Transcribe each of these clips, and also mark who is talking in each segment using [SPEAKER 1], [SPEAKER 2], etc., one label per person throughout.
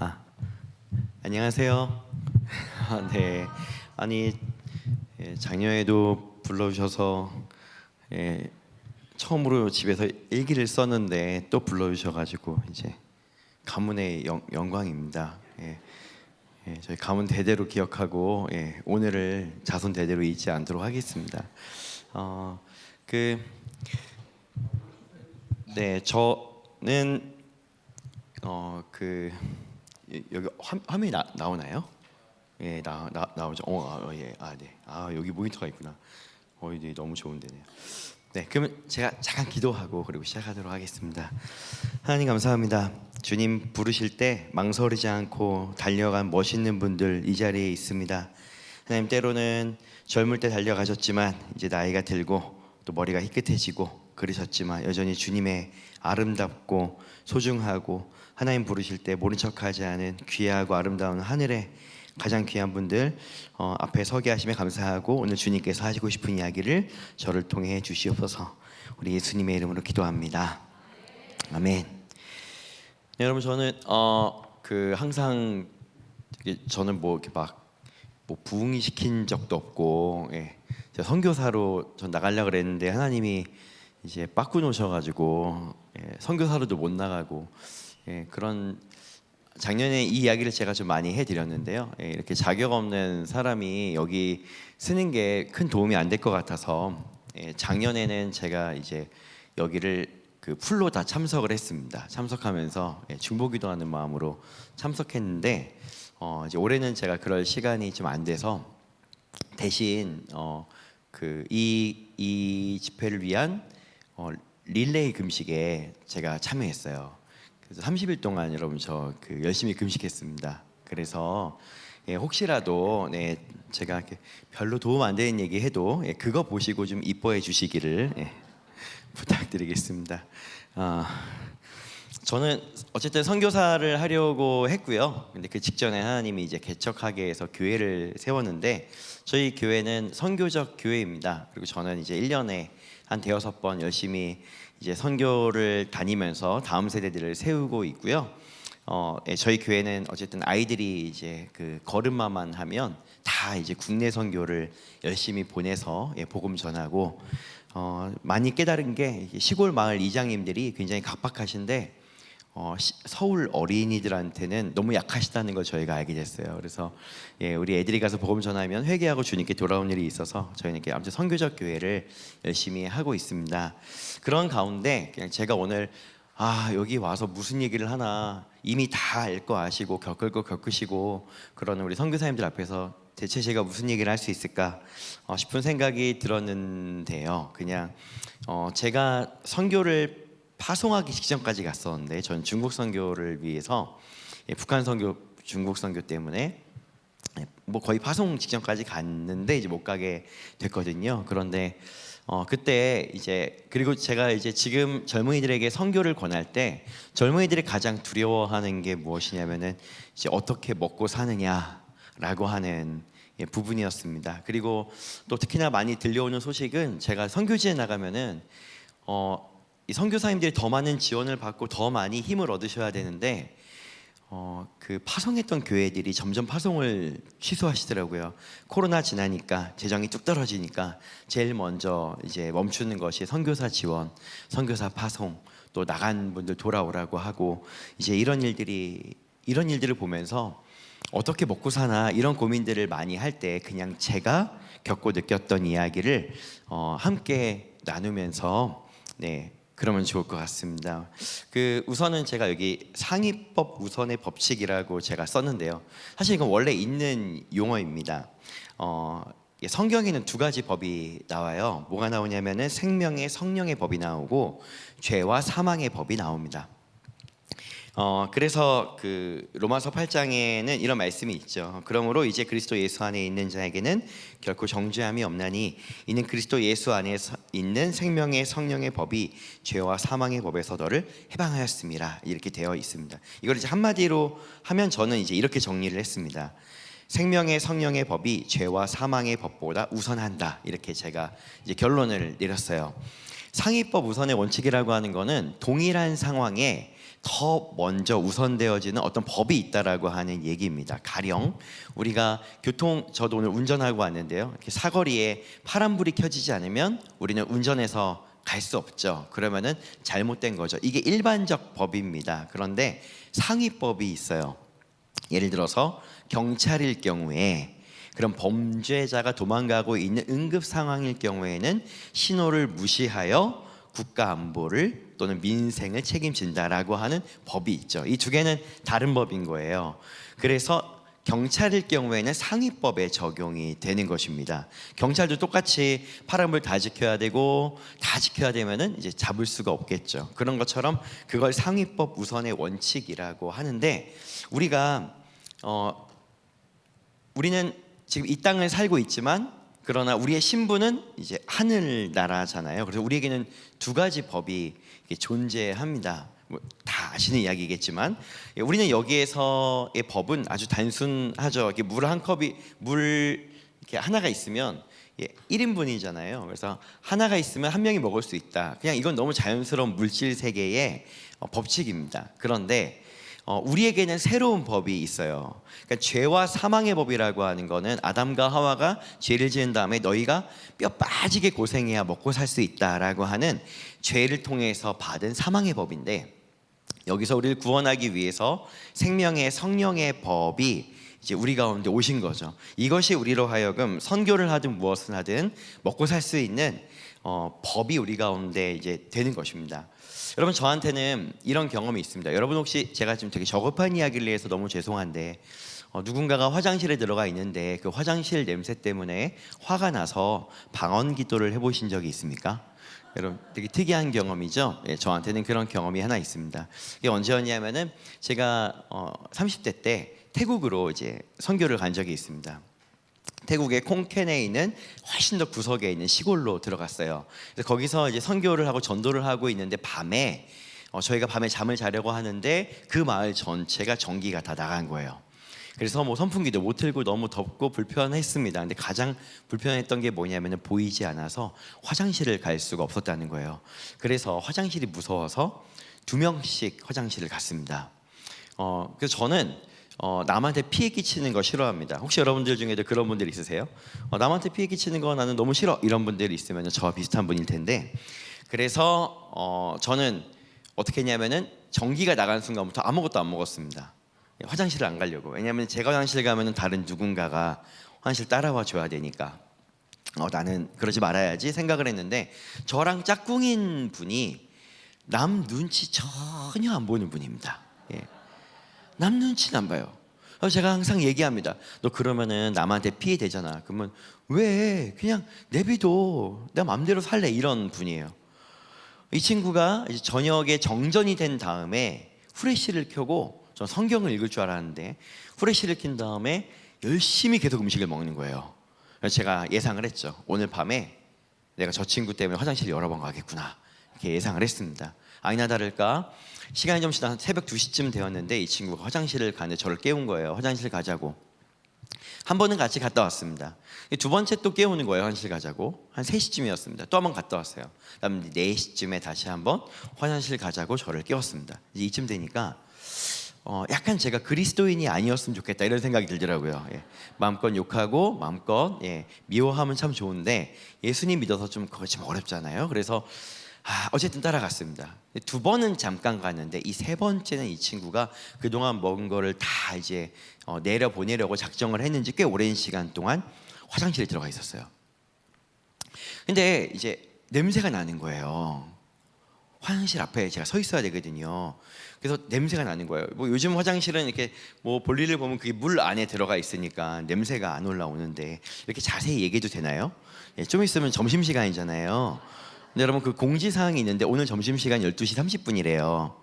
[SPEAKER 1] 아, 안녕하세요. 네, 아니 작년에도 불러주셔서 처음으로 집에서 일기를 썼는데 또 불러주셔가지고 이제 가문의 영광입니다. 저희 가문 대대로 기억하고 오늘을 자손 대대로 잊지 않도록 하겠습니다. 어, 그, 네, 저는 여기 화면이 나오나요? 예, 나오죠. 예, 네. 여기 모니터가 있구나. 네, 너무 좋은데네요. 네, 그러면 제가 잠깐 기도하고 그리고 시작하도록 하겠습니다. 하나님 감사합니다. 주님 부르실 때 망설이지 않고 달려간 멋있는 분들 이 자리에 있습니다. 하나님, 때로는 젊을 때 달려가셨지만 이제 나이가 들고 또 머리가 희끗해지고 그러셨지만 여전히 주님의 아름답고 소중하고 하나님 부르실 때 모른 척하지 않은 귀하고 아름다운 하늘의 가장 귀한 분들 앞에 서게 하시며 감사하고 오늘 주님께서 하시고 싶은 이야기를 저를 통해 주시옵소서. 우리 예수님의 이름으로 기도합니다. 아멘. 네, 여러분, 저는 항상 저는 뭐 이렇게 막 부흥이 시킨 적도 없고 제가 선교사로 전 나가려고 그랬는데 하나님이 이제 바꾸 놓으셔가지고 선교사로도 못 나가고 그런 작년에 이 이야기를 제가 좀 많이 해드렸는데요. 이렇게 자격 없는 사람이 여기 쓰는 게 큰 도움이 안 될 것 같아서 작년에는 제가 이제 여기를 그 풀로 다 참석을 했습니다. 참석하면서 중보기도하는 마음으로 참석했는데 이제 올해는 제가 그럴 시간이 좀 안 돼서 대신 이 집회를 위한 릴레이 금식에 제가 참여했어요. 그래서 30일 동안 여러분 열심히 금식했습니다. 그래서 혹시라도 제가 별로 도움 안 되는 얘기 해도 그거 보시고 좀 이뻐해 주시기를 부탁드리겠습니다. 저는 어쨌든 선교사를 하려고 했고요. 근데 그 직전에 하나님이 이제 개척하게 해서 교회를 세웠는데 저희 교회는 선교적 교회입니다. 그리고 저는 이제 1년에 한 대여섯 번 열심히 이제 선교를 다니면서 다음 세대들을 세우고 있고요. 저희 교회는 어쨌든 아이들이 이제 그 걸음마만 하면 다 이제 국내 선교를 열심히 보내서 복음 전하고 많이 깨달은 게 시골 마을 이장님들이 굉장히 각박하신데 서울 어린이들한테는 너무 약하시다는 걸 저희가 알게 됐어요. 그래서 우리 애들이 가서 복음 전하면 회개하고 주님께 돌아온 일이 있어서 저희는 아무튼 선교적 교회를 열심히 하고 있습니다. 그런 가운데 그냥 제가 오늘 여기 와서 무슨 얘기를 하나, 이미 다 알 거 아시고 겪을 거 겪으시고 그런 우리 선교사님들 앞에서 대체 제가 무슨 얘기를 할 수 있을까 싶은 생각이 들었는데요. 그냥 제가 선교를 파송하기 직전까지 갔었는데 전 중국 선교를 위해서 북한 선교, 중국 선교 때문에 뭐 거의 파송 직전까지 갔는데 이제 못 가게 됐거든요. 그런데 그때 이제 그리고 제가 이제 지금 젊은이들에게 선교를 권할 때 젊은이들이 가장 두려워하는 게 무엇이냐면은 이제 어떻게 먹고 사느냐라고 하는 부분이었습니다. 그리고 또 특히나 많이 들려오는 소식은 제가 선교지에 나가면은 이 선교사님들이 더 많은 지원을 받고 더 많이 힘을 얻으셔야 되는데 그 파송했던 교회들이 점점 파송을 취소하시더라고요. 코로나 지나니까 재정이 뚝 떨어지니까 제일 먼저 이제 멈추는 것이 선교사 지원, 선교사 파송, 또 나간 분들 돌아오라고 하고 이제 이런 일들을 보면서 어떻게 먹고 사나 이런 고민들을 많이 할 때 그냥 제가 겪고 느꼈던 이야기를 함께 나누면서 그러면 좋을 것 같습니다. 우선은 제가 여기 상위법 우선의 법칙이라고 제가 썼는데요. 사실 이건 원래 있는 용어입니다. 성경에는 두 가지 법이 나와요. 뭐가 나오냐면은 생명의 성령의 법이 나오고 죄와 사망의 법이 나옵니다. 그래서 로마서 8장에는 이런 말씀이 있죠. 그러므로 이제 그리스도 예수 안에 있는 자에게는 결코 정죄함이 없나니 이는 그리스도 예수 안에 있는 생명의 성령의 법이 죄와 사망의 법에서 너를 해방하였습니다. 이렇게 되어 있습니다. 이걸 이제 한마디로 하면 저는 이제 이렇게 정리를 했습니다. 생명의 성령의 법이 죄와 사망의 법보다 우선한다. 이렇게 제가 이제 결론을 내렸어요. 상위법 우선의 원칙이라고 하는 것은 동일한 상황에 더 먼저 우선되어지는 어떤 법이 있다라고 하는 얘기입니다. 가령 우리가 저도 오늘 운전하고 왔는데요. 이렇게 사거리에 파란불이 켜지지 않으면 우리는 운전해서 갈 수 없죠. 그러면은 잘못된 거죠. 이게 일반적 법입니다. 그런데 상위법이 있어요. 예를 들어서 경찰일 경우에, 그런 범죄자가 도망가고 있는 응급 상황일 경우에는 신호를 무시하여 국가 안보를 또는 민생을 책임진다라고 하는 법이 있죠. 이 두 개는 다른 법인 거예요. 그래서 경찰일 경우에는 상위법에 적용이 되는 것입니다. 경찰도 똑같이 파란불 다 지켜야 되고, 다 지켜야 되면은 이제 잡을 수가 없겠죠. 그런 것처럼 그걸 상위법 우선의 원칙이라고 하는데, 우리는 지금 이 땅을 살고 있지만, 그러나 우리의 신분은 이제 하늘 나라잖아요. 그래서 우리에게는 두 가지 법이 존재합니다. 다 아시는 이야기겠지만, 우리는 여기에서의 법은 아주 단순하죠. 이렇게 물 이렇게 하나가 있으면 1인분이잖아요. 그래서 하나가 있으면 한 명이 먹을 수 있다. 그냥 이건 너무 자연스러운 물질 세계의 법칙입니다. 그런데 우리에게는 새로운 법이 있어요. 그러니까 죄와 사망의 법이라고 하는 거는 아담과 하와가 죄를 지은 다음에 너희가 뼈 빠지게 고생해야 먹고 살 수 있다라고 하는 죄를 통해서 받은 사망의 법인데, 여기서 우리를 구원하기 위해서 생명의 성령의 법이 이제 우리 가운데 오신 거죠. 이것이 우리로 하여금 선교를 하든 무엇을 하든 먹고 살 수 있는 법이 우리 가운데 이제 되는 것입니다. 여러분, 저한테는 이런 경험이 있습니다. 여러분, 혹시 제가 지금 되게 저급한 이야기를 해서 너무 죄송한데, 누군가가 화장실에 들어가 있는데 그 화장실 냄새 때문에 화가 나서 방언 기도를 해보신 적이 있습니까? 여러분, 되게 특이한 경험이죠. 저한테는 그런 경험이 하나 있습니다. 이게 언제였냐면은 제가 30대 때 태국으로 이제 선교를 간 적이 있습니다. 태국의 콩켄에 있는 훨씬 더 구석에 있는 시골로 들어갔어요. 그래서 거기서 이제 선교를 하고 전도를 하고 있는데, 밤에 저희가 밤에 잠을 자려고 하는데 그 마을 전체가 전기가 다 나간 거예요. 그래서 뭐 선풍기도 못 틀고 너무 덥고 불편했습니다. 근데 가장 불편했던 게 뭐냐면 보이지 않아서 화장실을 갈 수가 없었다는 거예요. 그래서 화장실이 무서워서 2명씩 화장실을 갔습니다. 그래서 저는 남한테 피해 끼치는 거 싫어합니다. 혹시 여러분들 중에도 그런 분들 있으세요? 남한테 피해 끼치는 거 나는 너무 싫어, 이런 분들이 있으면 저와 비슷한 분일 텐데, 그래서 저는 어떻게 했냐면은 전기가 나간 순간부터 아무것도 안 먹었습니다. 화장실을 안 가려고. 왜냐하면 제가 화장실 가면은 다른 누군가가 화장실 따라와 줘야 되니까 나는 그러지 말아야지 생각을 했는데, 저랑 짝꿍인 분이 남 눈치 전혀 안 보는 분입니다. 남 눈치는 안 봐요. 그래서 제가 항상 얘기합니다. 너 그러면은 남한테 피해 되잖아. 그러면 왜 그냥 내비둬, 내 맘대로 살래, 이런 분이에요. 이 친구가 이제 저녁에 정전이 된 다음에 후레쉬를 켜고, 전 성경을 읽을 줄 알았는데 후레쉬를 킨 다음에 열심히 계속 음식을 먹는 거예요. 그래서 제가 예상을 했죠. 오늘 밤에 내가 저 친구 때문에 화장실 여러 번 가겠구나, 이렇게 예상을 했습니다. 아니나 다를까 시간이 좀 지나 새벽 2시쯤 되었는데 이 친구가 화장실을 가는데 저를 깨운 거예요. 화장실 가자고. 한 번은 같이 갔다 왔습니다. 두 번째 또 깨우는 거예요. 화장실 가자고. 한 3시쯤이었습니다. 또 한 번 갔다 왔어요. 그다음 4시쯤에 다시 한번 화장실 가자고 저를 깨웠습니다. 이제 이쯤 되니까 약간 제가 그리스도인이 아니었으면 좋겠다, 이런 생각이 들더라고요. 마음껏 욕하고 마음껏 미워하면 참 좋은데 예수님 믿어서 좀 그거 좀 어렵잖아요. 그래서 어쨌든 따라갔습니다. 2번은 잠깐 갔는데 이 3번째는 이 친구가 그동안 먹은 거를 다 이제 내려보내려고 작정을 했는지 꽤 오랜 시간 동안 화장실에 들어가 있었어요. 근데 이제 냄새가 나는 거예요. 화장실 앞에 제가 서 있어야 되거든요. 그래서 냄새가 나는 거예요. 뭐 요즘 화장실은 이렇게 뭐 볼일을 보면 그게 물 안에 들어가 있으니까 냄새가 안 올라오는데, 이렇게 자세히 얘기해도 되나요? 좀 있으면 점심시간이잖아요. 근데 여러분, 그 공지사항이 있는데 오늘 점심시간 12시 30분이래요.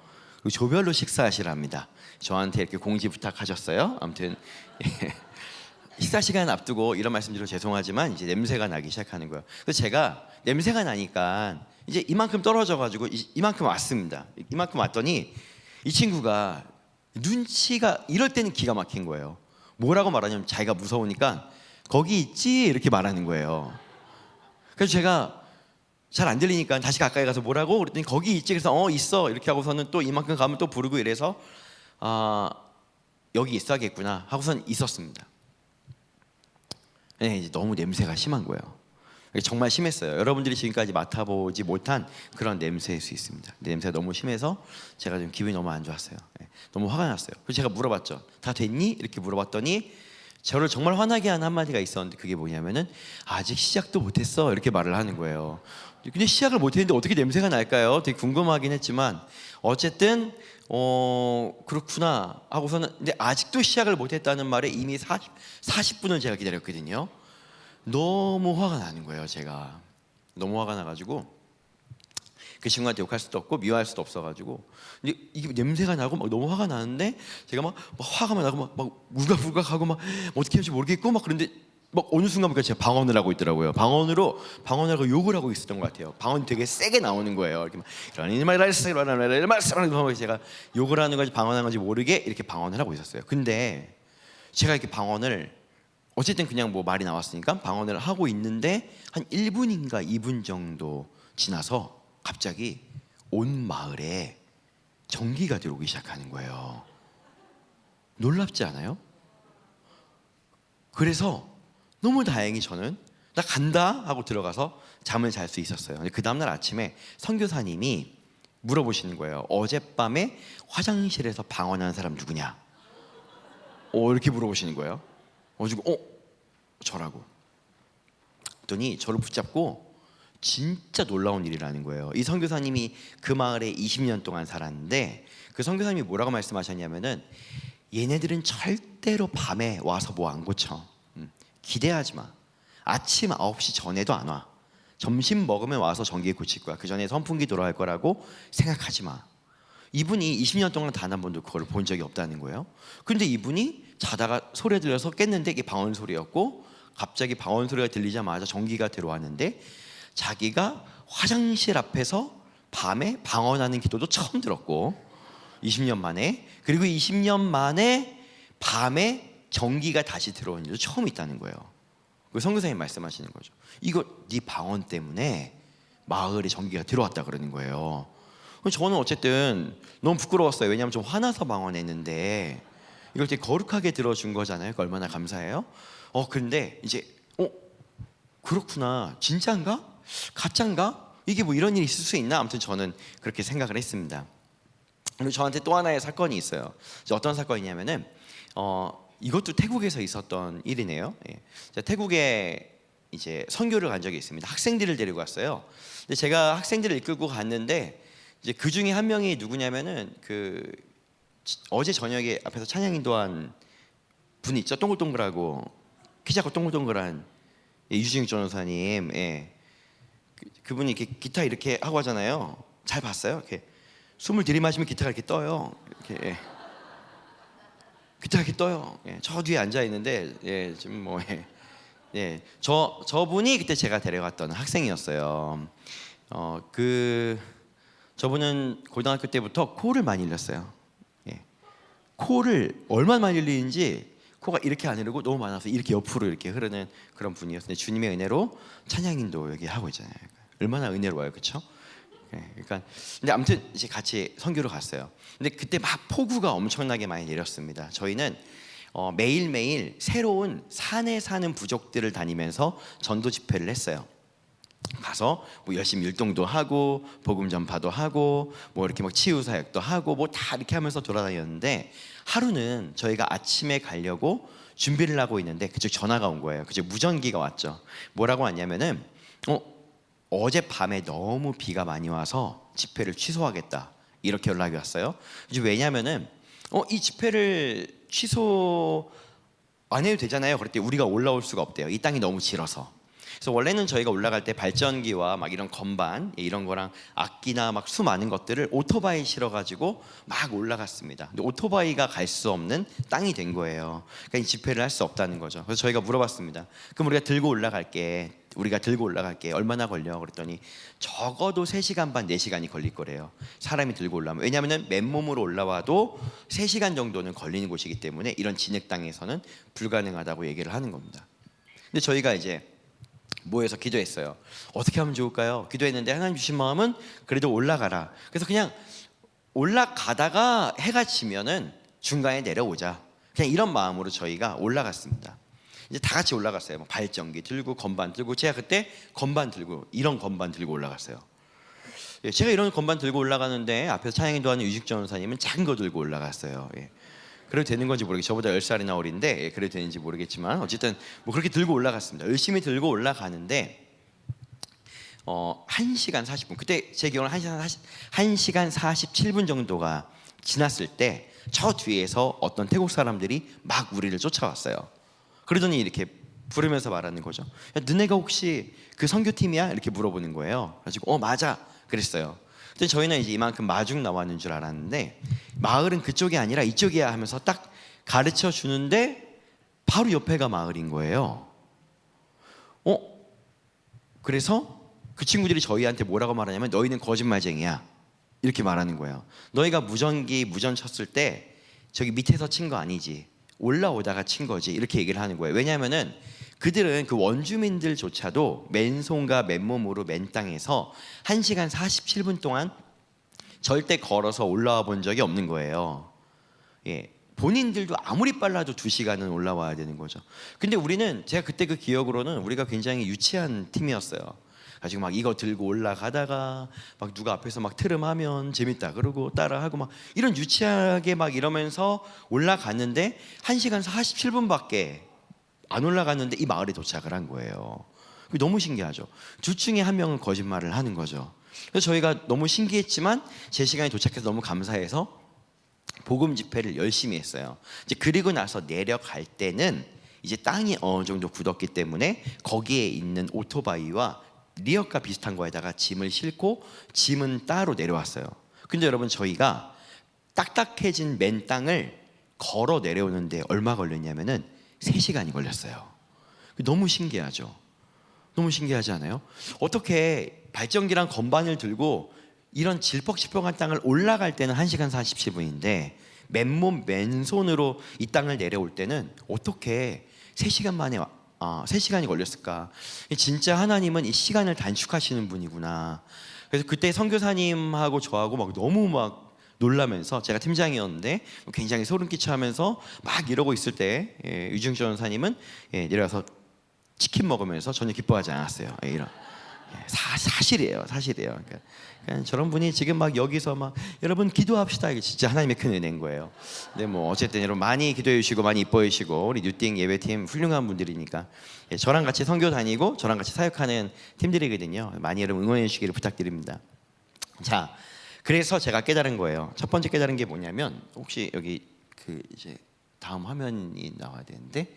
[SPEAKER 1] 조별로 식사하시랍니다. 저한테 이렇게 공지 부탁하셨어요. 아무튼 식사 시간 앞두고 이런 말씀드려 죄송하지만 이제 냄새가 나기 시작하는 거예요. 그래서 제가 냄새가 나니까 이제 이만큼 떨어져가지고 이만큼 왔습니다. 이만큼 왔더니 이 친구가 눈치가, 이럴 때는 기가 막힌 거예요. 뭐라고 말하냐면 자기가 무서우니까 거기 있지, 이렇게 말하는 거예요. 그래서 제가 잘 안 들리니까 다시 가까이 가서 뭐라고 그랬더니 거기 있지. 그래서 있어 이렇게 하고서는 또 이만큼 가면 또 부르고 이래서 여기 있어야겠구나 하고선 있었습니다. 네, 이제 너무 냄새가 심한 거예요. 정말 심했어요. 여러분들이 지금까지 맡아보지 못한 그런 냄새일 수 있습니다. 냄새가 너무 심해서 제가 좀 기분이 너무 안 좋았어요. 네, 너무 화가 났어요. 그래서 제가 물어봤죠. 다 됐니? 이렇게 물어봤더니 저를 정말 화나게 한 한마디가 있었는데 그게 뭐냐면은 아직 시작도 못했어 이렇게 말을 하는 거예요. 근데 시작을 못했는데 어떻게 냄새가 날까요? 되게 궁금하긴 했지만 어쨌든 그렇구나 하고서는 근데 아직도 시작을 못했다는 말에 이미 40분을 제가 기다렸거든요. 너무 화가 나는 거예요. 제가 너무 화가 나가지고 그 친구한테 욕할 수도 없고 미워할 수도 없어가지고 근데 이게 냄새가 나고 막 너무 화가 나는데 제가 막 화가 나고 막 울각불각하고 막 어떻게 할지 모르겠고 막 그런데 막 어느 순간 보니까 제가 방언을 하고 있더라고요. 방언으로 욕을 하고 있었던 것 같아요. 방언이 되게 세게 나오는 거예요. 이렇게 막 제가 욕을 하는 건지 방언하는 건지 모르게 이렇게 방언을 하고 있었어요. 근데 제가 이렇게 방언을 어쨌든 그냥 뭐 말이 나왔으니까 방언을 하고 있는데 한 1분인가 2분 정도 지나서 갑자기 온 마을에 전기가 들어오기 시작하는 거예요. 놀랍지 않아요? 그래서 너무 다행히 저는 나 간다 하고 들어가서 잠을 잘 수 있었어요. 그 다음날 아침에 선교사님이 물어보시는 거예요. 어젯밤에 화장실에서 방언한 사람 누구냐? 이렇게 물어보시는 거예요. 저라고. 그랬더니 저를 붙잡고 진짜 놀라운 일이라는 거예요. 이 선교사님이 그 마을에 20년 동안 살았는데 그 선교사님이 뭐라고 말씀하셨냐면은 얘네들은 절대로 밤에 와서 뭐 안 고쳐. 기대하지 마. 아침 9시 전에도 안 와. 점심 먹으면 와서 전기에 고칠 거야. 그 전에 선풍기 돌아갈 거라고 생각하지 마. 이분이 20년 동안 단 한 번도 그걸 본 적이 없다는 거예요. 근데 이분이 자다가 소리 들려서 깼는데 이게 방언 소리였고 갑자기 방언 소리가 들리자마자 전기가 들어왔는데 자기가 화장실 앞에서 밤에 방언하는 기도도 처음 들었고 20년 만에 그리고 20년 만에 밤에 전기가 다시 들어온 일도 처음 있다는 거예요. 그 선교사님 말씀하시는 거죠. 이거 네 방언 때문에 마을에 전기가 들어왔다 그러는 거예요. 저는 어쨌든 너무 부끄러웠어요. 왜냐하면 좀 화나서 방언했는데 이걸 되게 거룩하게 들어준 거잖아요. 얼마나 감사해요. 근데 이제 그렇구나. 진짜인가? 가짜인가? 이게 뭐 이런 일이 있을 수 있나? 아무튼 저는 그렇게 생각을 했습니다. 그리고 저한테 또 하나의 사건이 있어요. 어떤 사건이냐면은 이것도 태국에서 있었던 일이네요. 예. 태국에 이제 선교를 간 적이 있습니다. 학생들을 데리고 갔어요. 근데 제가 학생들을 이끌고 갔는데 이제 그 중에 한 명이 누구냐면은 어제 저녁에 앞에서 찬양 인도한 분 있죠. 동글동글하고 키 작고 동글동글한 유진익 전도사님. 예. 그분이 이렇게 기타 이렇게 하고 하잖아요. 잘 봤어요. 이렇게 숨을 들이마시면 기타가 이렇게 떠요. 이렇게. 예. 기타가 이렇게 떠요. 예. 저 뒤에 앉아 있는데 지금 뭐 저분이 그때 제가 데려갔던 학생이었어요. 저분은 고등학교 때부터 코를 많이 흘렸어요. 예. 코를 얼마나 많이 흘리는지 코가 이렇게 안 흐르고 너무 많아서 이렇게 옆으로 이렇게 흐르는 그런 분이었는데 주님의 은혜로 찬양인도 여기 하고 있잖아요. 얼마나 은혜로워요, 그렇죠? 그러니까 근데 아무튼 이제 같이 선교를 갔어요. 근데 그때 막 폭우가 엄청나게 많이 내렸습니다. 저희는 매일매일 새로운 산에 사는 부족들을 다니면서 전도 집회를 했어요. 가서 뭐 열심히 율동도 하고 복음 전파도 하고 뭐 이렇게 막 치유 사역도 하고 뭐 다 이렇게 하면서 돌아다녔는데 하루는 저희가 아침에 가려고 준비를 하고 있는데 그쪽 전화가 온 거예요. 그쪽 무전기가 왔죠. 뭐라고 왔냐면은 어젯밤에 너무 비가 많이 와서 집회를 취소하겠다 이렇게 연락이 왔어요. 이제 왜냐면은 이 집회를 취소 안 해도 되잖아요. 그럴 때 우리가 올라올 수가 없대요. 이 땅이 너무 질어서. 그래서 원래는 저희가 올라갈 때 발전기와 막 이런 건반 이런 거랑 악기나 막 수많은 것들을 오토바이 실어가지고 막 올라갔습니다. 근데 오토바이가 갈 수 없는 땅이 된 거예요. 그러니까 이 집회를 할 수 없다는 거죠. 그래서 저희가 물어봤습니다. 그럼 우리가 들고 올라갈게 얼마나 걸려? 그랬더니 적어도 3시간 반 4시간이 걸릴 거래요. 사람이 들고 올라오면. 왜냐하면 맨몸으로 올라와도 3시간 정도는 걸리는 곳이기 때문에 이런 진흙 땅에서는 불가능하다고 얘기를 하는 겁니다. 근데 저희가 이제 모여서 기도했어요. 어떻게 하면 좋을까요? 기도했는데 하나님 주신 마음은 그래도 올라가라. 그래서 그냥 올라가다가 해가 지면은 중간에 내려오자. 그냥 이런 마음으로 저희가 올라갔습니다. 이제 다 같이 올라갔어요. 발전기 들고 건반 들고, 제가 그때 건반 들고, 이런 건반 들고 올라갔어요. 제가 이런 건반 들고 올라가는데 앞에서 찬양 인도하는 유직전 원사님은 작은 거 들고 올라갔어요. 그래도 되는 건지 모르겠어요. 저보다 10살이나 어린데 그래도 되는지 모르겠지만 어쨌든 뭐 그렇게 들고 올라갔습니다. 열심히 들고 올라가는데 1시간 40분, 그때 제 기억으로 1시간 47분 정도가 지났을 때 저 뒤에서 어떤 태국 사람들이 막 우리를 쫓아왔어요. 그러더니 이렇게 부르면서 말하는 거죠. 야, 너네가 혹시 그 선교팀이야? 이렇게 물어보는 거예요. 그래가지고 맞아 그랬어요. 근데 저희는 이제 이만큼 마중 나왔는 줄 알았는데 마을은 그쪽이 아니라 이쪽이야 하면서 딱 가르쳐 주는데 바로 옆에가 마을인 거예요. 그래서 그 친구들이 저희한테 뭐라고 말하냐면 너희는 거짓말쟁이야 이렇게 말하는 거예요. 너희가 무전 쳤을 때 저기 밑에서 친 거 아니지, 올라오다가 친 거지, 이렇게 얘기를 하는 거예요. 왜냐하면은 그들은 그 원주민들조차도 맨손과 맨몸으로 맨 땅에서 1시간 47분 동안 절대 걸어서 올라와 본 적이 없는 거예요. 본인들도 아무리 빨라도 2시간은 올라와야 되는 거죠. 근데 우리는, 제가 그때 그 기억으로는 우리가 굉장히 유치한 팀이었어요. 가지고 막 이거 들고 올라가다가 막 누가 앞에서 막 트름하면 재밌다 그러고 따라하고 막 이런 유치하게 막 이러면서 올라갔는데 1시간 47분밖에 안 올라갔는데 이 마을에 도착을 한 거예요. 너무 신기하죠. 둘 중에 한 명은 거짓말을 하는 거죠. 그래서 저희가 너무 신기했지만 제 시간에 도착해서 너무 감사해서 복음 집회를 열심히 했어요. 이제 그리고 나서 내려갈 때는 이제 땅이 어느 정도 굳었기 때문에 거기에 있는 오토바이와 리어카 비슷한 거에다가 짐을 싣고 짐은 따로 내려왔어요. 근데 여러분, 저희가 딱딱해진 맨 땅을 걸어 내려오는데 얼마 걸렸냐면은 3시간이 걸렸어요. 너무 신기하죠. 너무 신기하지 않아요? 어떻게 발전기랑 건반을 들고 이런 질퍽질퍽한 땅을 올라갈 때는 1시간 47분인데 맨몸 맨손으로 이 땅을 내려올 때는 어떻게 3시간 만에 3시간이 걸렸을까? 진짜 하나님은 이 시간을 단축하시는 분이구나. 그래서 그때 선교사님하고 저하고 막 너무 막 놀라면서, 제가 팀장이었는데 굉장히 소름 끼쳐하면서 막 이러고 있을 때 유중전 원사님은 내려가서 치킨 먹으면서 전혀 기뻐하지 않았어요. 이런 사실이에요. 그러니까 저런 분이 지금 막 여기서 막 여러분 기도합시다, 이게 진짜 하나님의 큰 은혜인 거예요. 근데 뭐 어쨌든 여러분 많이 기도해 주시고 많이 이뻐해 주시고 우리 뉴띵 예배팀 훌륭한 분들이니까 저랑 같이 선교 다니고 저랑 같이 사역하는 팀들이거든요. 많이 여러분 응원해 주시기를 부탁드립니다. 자, 그래서 제가 깨달은 거예요. 첫 번째 깨달은 게 뭐냐면, 혹시 여기 그 이제 다음 화면이 나와야 되는데,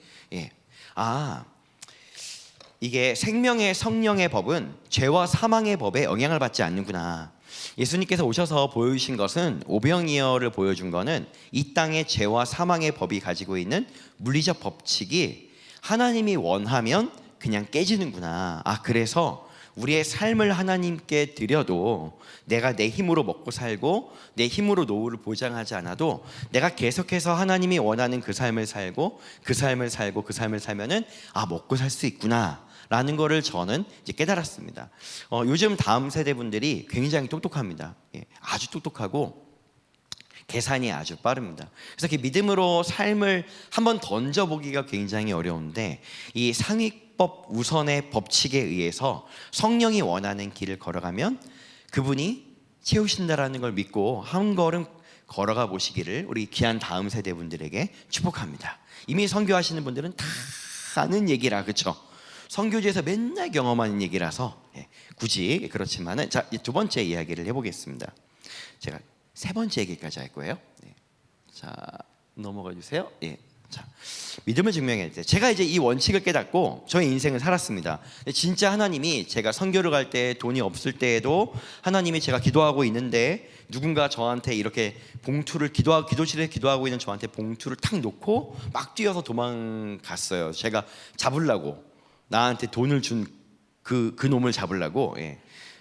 [SPEAKER 1] 이게 생명의 성령의 법은 죄와 사망의 법에 영향을 받지 않는구나. 예수님께서 오셔서 보여주신 것은, 오병이어를 보여준 거는 이 땅의 죄와 사망의 법이 가지고 있는 물리적 법칙이 하나님이 원하면 그냥 깨지는구나. 그래서 우리의 삶을 하나님께 드려도 내가 내 힘으로 먹고 살고 내 힘으로 노후를 보장하지 않아도 내가 계속해서 하나님이 원하는 그 삶을 살고 그 삶을 살고 그 삶을 살면은 먹고 살 수 있구나 라는 거를 저는 이제 깨달았습니다. 요즘 다음 세대 분들이 굉장히 똑똑합니다. 아주 똑똑하고 계산이 아주 빠릅니다. 그래서 그 믿음으로 삶을 한번 던져보기가 굉장히 어려운데, 이 상위법 우선의 법칙에 의해서 성령이 원하는 길을 걸어가면 그분이 채우신다라는 걸 믿고 한 걸음 걸어가 보시기를 우리 귀한 다음 세대 분들에게 축복합니다. 이미 선교하시는 분들은 다 아는 얘기라, 그렇죠? 선교지에서 맨날 경험하는 얘기라서 굳이 그렇지만은, 자, 두 번째 이야기를 해보겠습니다. 제가 세 번째 얘기까지 할 거예요. 자, 넘어가 주세요. 자, 믿음을 증명할 때 제가 이제 이 원칙을 깨닫고 저의 인생을 살았습니다. 진짜 하나님이, 제가 선교를 갈 때 돈이 없을 때에도 하나님이, 제가 기도하고 있는데 누군가 저한테 이렇게 봉투를, 기도실에 기도하고 있는 저한테 봉투를 탁 놓고 막 뛰어서 도망갔어요. 제가 잡으려고, 나한테 돈을 준 그 놈을 잡으려고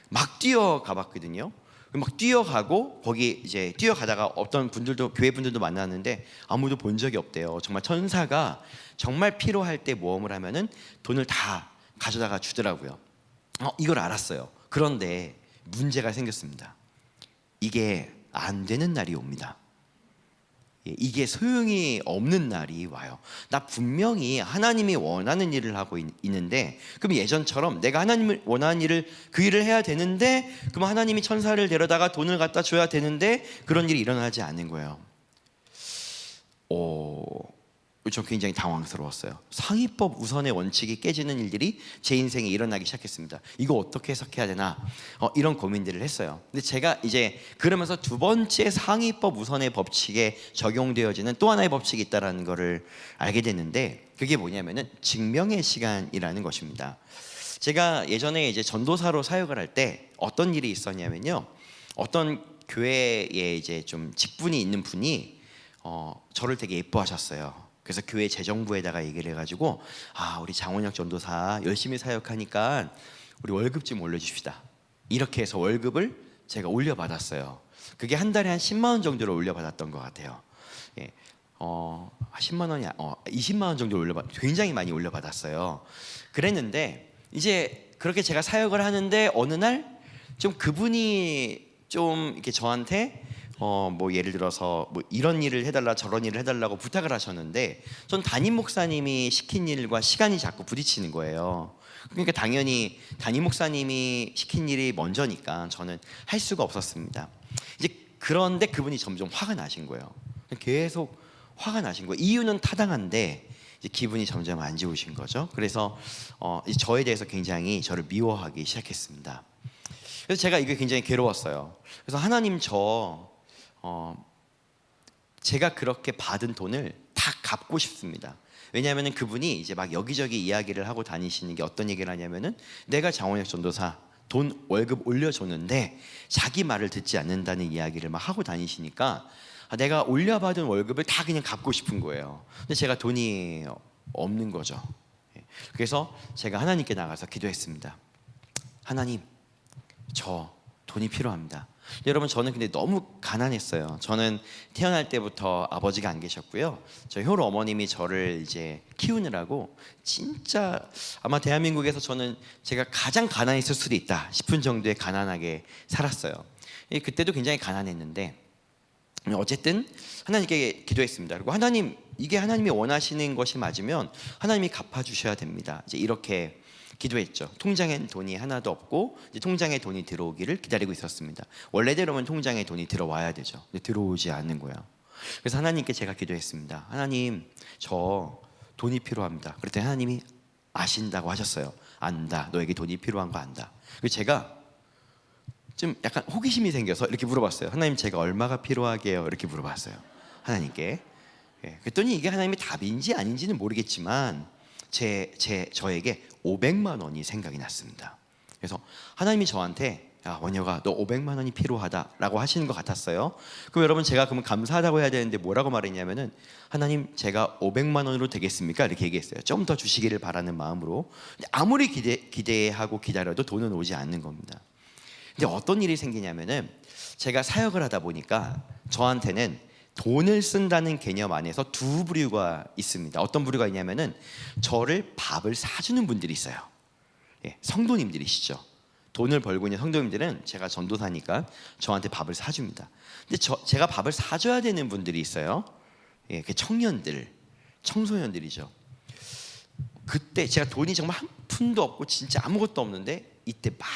[SPEAKER 1] 막 뛰어가 봤거든요. 막 뛰어가고 거기 이제 뛰어가다가 어떤 분들도, 교회 분들도 만났는데 아무도 본 적이 없대요. 정말 천사가 정말 필요할 때 모험을 하면은 돈을 다 가져다가 주더라고요. 이걸 알았어요. 그런데 문제가 생겼습니다. 이게 안 되는 날이 옵니다. 이게 소용이 없는 날이 와요. 나 분명히 하나님이 원하는 일을 하고 있는데, 그럼 예전처럼 내가 하나님을 원하는 일을 그 일을 해야 되는데, 그럼 하나님이 천사를 데려다가 돈을 갖다 줘야 되는데 그런 일이 일어나지 않는 거예요. 저 굉장히 당황스러웠어요. 상위법 우선의 원칙이 깨지는 일들이 제 인생에 일어나기 시작했습니다. 이거 어떻게 해석해야 되나 이런 고민들을 했어요. 근데 제가 이제 그러면서 두 번째 상위법 우선의 법칙에 적용되어지는 또 하나의 법칙이 있다는 것을 알게 됐는데, 그게 뭐냐면은 증명의 시간이라는 것입니다. 제가 예전에 이제 전도사로 사역을 할 때 어떤 일이 있었냐면요, 어떤 교회에 이제 좀 직분이 있는 분이 저를 되게 예뻐하셨어요. 그래서 교회 재정부에다가 얘기를 해가지고, 우리 장원혁 전도사 열심히 사역하니까 우리 월급 좀 올려줍시다. 이렇게 해서 월급을 제가 올려받았어요. 그게 한 달에 한 10만 원 정도로 올려받았던 것 같아요. 10만 원이 20만 원 정도 굉장히 많이 올려받았어요. 그랬는데 이제 그렇게 제가 사역을 하는데 어느 날 좀 그분이 좀 이렇게 저한테 뭐 예를 들어서 뭐 이런 일을 해달라 저런 일을 해달라고 부탁을 하셨는데, 전 담임 목사님이 시킨 일과 시간이 자꾸 부딪히는 거예요. 그러니까 당연히 담임 목사님이 시킨 일이 먼저니까 저는 할 수가 없었습니다. 이제 그런데 그분이 점점 화가 나신 거예요. 계속 화가 나신 거예요. 이유는 타당한데 이제 기분이 점점 안 좋으신 거죠. 그래서 저에 대해서 굉장히 저를 미워하기 시작했습니다. 그래서 제가 이게 굉장히 괴로웠어요. 그래서 하나님, 제가 그렇게 받은 돈을 다 갚고 싶습니다. 왜냐하면 그분이 이제 막 여기저기 이야기를 하고 다니시는 게 어떤 얘기를 하냐면은, 내가 장원혁 전도사 돈 월급 올려줬는데 자기 말을 듣지 않는다는 이야기를 막 하고 다니시니까 내가 올려받은 월급을 다 그냥 갚고 싶은 거예요. 근데 제가 돈이 없는 거죠. 그래서 제가 하나님께 나가서 기도했습니다. 하나님, 저 돈이 필요합니다. 여러분, 저는 근데 너무 가난했어요. 저는 태어날 때부터 아버지가 안 계셨고요. 저희 효로 어머님이 저를 이제 키우느라고 진짜 아마 대한민국에서 저는 제가 가장 가난했을 수도 있다 싶은 정도의 가난하게 살았어요. 그때도 굉장히 가난했는데 어쨌든 하나님께 기도했습니다. 그리고 하나님, 이게 하나님이 원하시는 것이 맞으면 하나님이 갚아주셔야 됩니다. 이제 이렇게 기도했죠. 통장엔 돈이 하나도 없고 이제 통장에 돈이 들어오기를 기다리고 있었습니다. 원래대로면 통장에 돈이 들어와야 되죠. 근데 들어오지 않는 거예요. 그래서 하나님께 제가 기도했습니다. 하나님, 저 돈이 필요합니다. 그랬더니 하나님이 아신다고 하셨어요. 안다. 너에게 돈이 필요한 거 안다. 그래서 제가 좀 약간 호기심이 생겨서 이렇게 물어봤어요. 하나님, 제가 얼마가 필요하게요? 이렇게 물어봤어요. 하나님께. 그랬더니 이게 하나님의 답인지 아닌지는 모르겠지만 저에게 500만 원이 생각이 났습니다. 그래서 하나님이 저한테, 야 원혁아, 너 500만 원이 필요하다라고 하시는 것 같았어요. 그럼 여러분, 제가 그러면 감사하다고 해야 되는데 뭐라고 말했냐면은, 하나님, 제가 500만 원으로 되겠습니까? 이렇게 얘기했어요. 좀 더 주시기를 바라는 마음으로. 아무리 기대하고 기다려도 돈은 오지 않는 겁니다. 근데 어떤 일이 생기냐면은, 제가 사역을 하다 보니까 저한테는 돈을 쓴다는 개념 안에서 두 부류가 있습니다. 어떤 부류가 있냐면은, 저를 밥을 사주는 분들이 있어요. 성도님들이시죠. 돈을 벌고 있는 성도님들은 제가 전도사니까 저한테 밥을 사줍니다. 근데 제가 밥을 사줘야 되는 분들이 있어요. 그 청년들, 청소년들이죠. 그때 제가 돈이 정말 한 푼도 없고 진짜 아무것도 없는데, 이때 막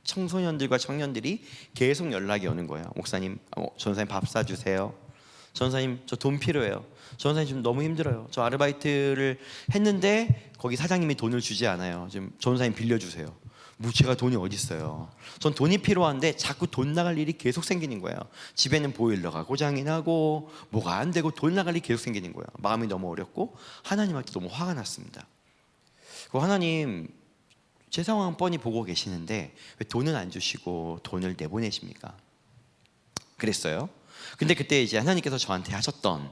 [SPEAKER 1] 청소년들과 청년들이 계속 연락이 오는 거예요. 목사님, 전사님 밥 사주세요. 전사님, 저 돈 필요해요. 전사님, 좀 너무 힘들어요. 저 아르바이트를 했는데 거기 사장님이 돈을 주지 않아요. 지금 전사님 빌려주세요. 제가 돈이 어디 있어요? 전 돈이 필요한데 자꾸 돈 나갈 일이 계속 생기는 거예요. 집에는 보일러가 고장이 나고 뭐가 안 되고 돈 나갈 일이 계속 생기는 거예요. 마음이 너무 어렵고 하나님한테 너무 화가 났습니다. 하나님, 제 상황 뻔히 보고 계시는데 왜 돈은 안 주시고 돈을 내보내십니까? 그랬어요. 근데 그때 이제 하나님께서 저한테 하셨던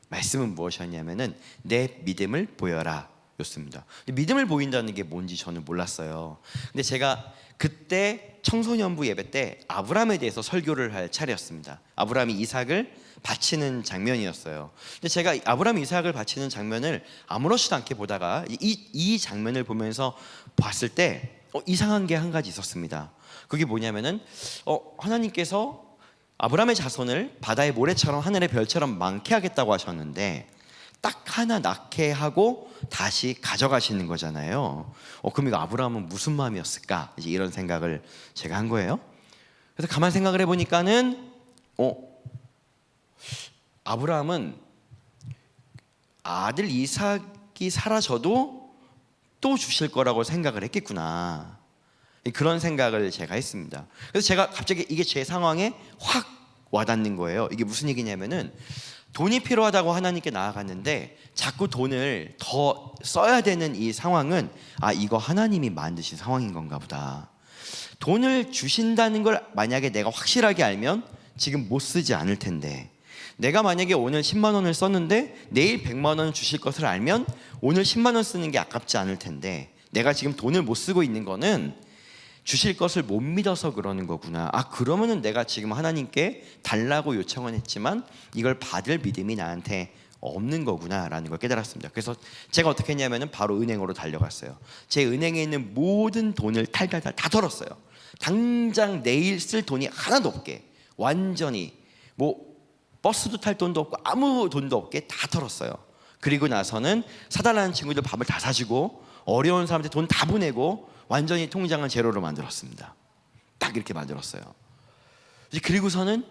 [SPEAKER 1] 말씀은 무엇이었냐면은, 내 믿음을 보여라 였습니다. 믿음을 보인다는 게 뭔지 저는 몰랐어요. 근데 제가 그때 청소년부 예배 때 아브라함에 대해서 설교를 할 차례였습니다. 아브라함이 이삭을 바치는 장면이었어요. 근데 제가 아브라함이 이삭을 바치는 장면을 아무렇지도 않게 보다가 이 장면을 보면서 봤을 때 이상한 게 한 가지 있었습니다. 그게 뭐냐면은 하나님께서 아브라함의 자손을 바다의 모래처럼 하늘의 별처럼 많게 하겠다고 하셨는데 딱 하나 낳게 하고 다시 가져가시는 거잖아요. 그럼 이거 아브라함은 무슨 마음이었을까? 이제 이런 생각을 제가 한 거예요. 그래서 가만 생각을 해보니까는 아브라함은 아들 이삭이 사라져도 또 주실 거라고 생각을 했겠구나. 그런 생각을 제가 했습니다. 그래서 제가 갑자기 이게 제 상황에 확 와닿는 거예요. 이게 무슨 얘기냐면은 돈이 필요하다고 하나님께 나아갔는데 자꾸 돈을 더 써야 되는 이 상황은 이거 하나님이 만드신 상황인 건가 보다. 돈을 주신다는 걸 만약에 내가 확실하게 알면 지금 못 쓰지 않을 텐데, 내가 만약에 오늘 10만 원을 썼는데 내일 100만 원 주실 것을 알면 오늘 10만 원 쓰는 게 아깝지 않을 텐데, 내가 지금 돈을 못 쓰고 있는 거는 주실 것을 못 믿어서 그러는 거구나. 그러면은 내가 지금 하나님께 달라고 요청은 했지만 이걸 받을 믿음이 나한테 없는 거구나라는 걸 깨달았습니다. 그래서 제가 어떻게 했냐면은 바로 은행으로 달려갔어요. 제 은행에 있는 모든 돈을 탈탈탈 다 털었어요. 당장 내일 쓸 돈이 하나도 없게, 완전히 버스도 탈 돈도 없고 아무 돈도 없게 다 털었어요. 그리고 나서는 사달라는 친구들 밥을 다 사주고 어려운 사람한테 돈 다 보내고 완전히 통장을 제로로 만들었습니다. 딱 이렇게 만들었어요. 그리고서는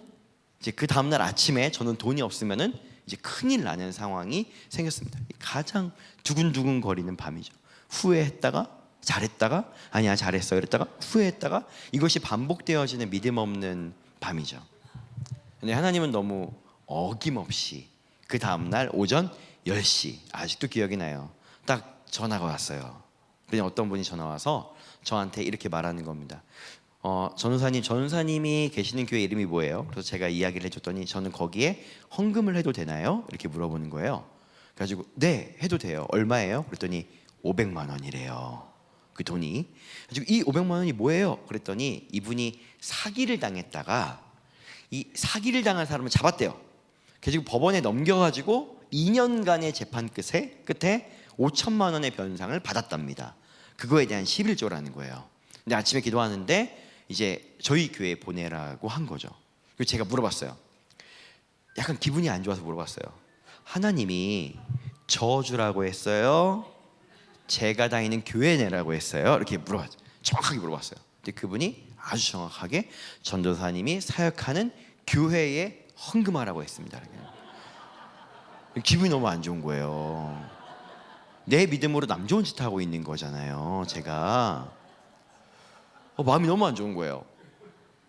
[SPEAKER 1] 이제 그 다음날 아침에 저는 돈이 없으면은 이제 큰일 나는 상황이 생겼습니다. 가장 두근두근 거리는 밤이죠. 후회했다가 잘했다가 아니야 잘했어 이랬다가 후회했다가 이것이 반복되어지는 믿음 없는 밤이죠. 근데 하나님은 너무 어김없이 그 다음날 오전 10시 아직도 기억이 나요. 딱 전화가 왔어요. 그냥 어떤 분이 전화 와서 저한테 이렇게 말하는 겁니다. 전우사님이 계시는 교회 이름이 뭐예요? 그래서 제가 이야기를 해줬더니 저는 거기에 헌금을 해도 되나요? 이렇게 물어보는 거예요. 그래가지고 네 해도 돼요. 얼마예요? 그랬더니 500만 원이래요. 그 돈이. 그래가지고 이 500만 원이 뭐예요? 그랬더니 이분이 사기를 당했다가 이 사기를 당한 사람을 잡았대요. 그래가지고 법원에 넘겨가지고 2년간의 재판 끝에 5천만 원의 변상을 받았답니다. 그거에 대한 11조라는 거예요. 근데 아침에 기도하는데 이제 저희 교회에 보내라고 한 거죠. 그래서 제가 물어봤어요. 약간 기분이 안 좋아서 물어봤어요. 하나님이 저주라고 했어요? 제가 다니는 교회 내라고 했어요? 이렇게 물어봤어요. 정확하게 물어봤어요. 근데 그분이 아주 정확하게 전도사님이 사역하는 교회에 헌금하라고 했습니다. 기분이 너무 안 좋은 거예요. 내 믿음으로 남 좋은 짓 하고 있는 거잖아요. 제가 마음이 너무 안 좋은 거예요.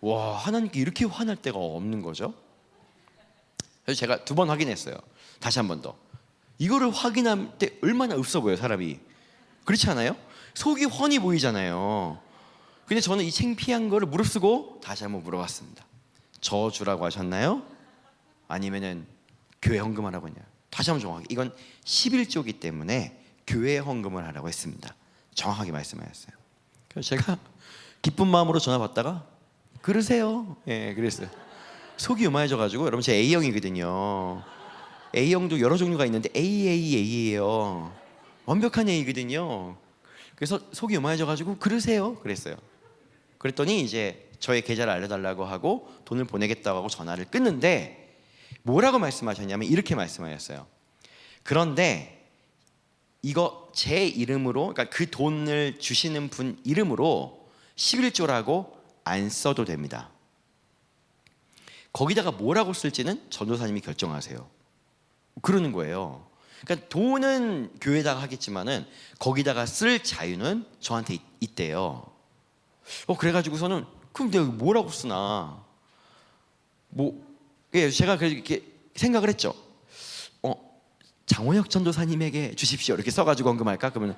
[SPEAKER 1] 와, 하나님께 이렇게 화날 때가 없는 거죠. 그래서 제가 2번 확인했어요. 다시 한 번 더. 이거를 확인할 때 얼마나 없어 보여요, 사람이. 그렇지 않아요? 속이 훤히 보이잖아요. 근데 저는 이 창피한 거를 무릅쓰고 다시 한번 물어봤습니다. 저주라고 하셨나요? 아니면은 교회 헌금하라고 했냐? 다시 한번 정확하게. 이건 11조기 때문에 교회 헌금을 하라고 했습니다. 정확하게 말씀하셨어요. 그래서 제가 기쁜 마음으로 전화 받다가 그러세요. 예, 그랬어요. 속이 요만해져가지고, 여러분 제 A형이거든요. A형도 여러 종류가 있는데 AAA예요. 완벽한 A거든요. 그래서 속이 요만해져가지고 그러세요. 그랬어요. 그랬더니 이제 저의 계좌를 알려달라고 하고 돈을 보내겠다고 하고 전화를 끊는데 뭐라고 말씀하셨냐면 이렇게 말씀하셨어요. 그런데 이거 제 이름으로, 그러니까 그 돈을 주시는 분 이름으로 11조라고 안 써도 됩니다. 거기다가 뭐라고 쓸지는 전도사님이 결정하세요. 그러는 거예요. 그러니까 돈은 교회에다가 하겠지만은 거기다가 쓸 자유는 저한테 있대요. 그래가지고서는 그럼 내가 뭐라고 쓰나? 제가 그렇게 생각을 했죠. 장원혁 전도사님에게 주십시오 이렇게 써가지고 헌금할까? 그러면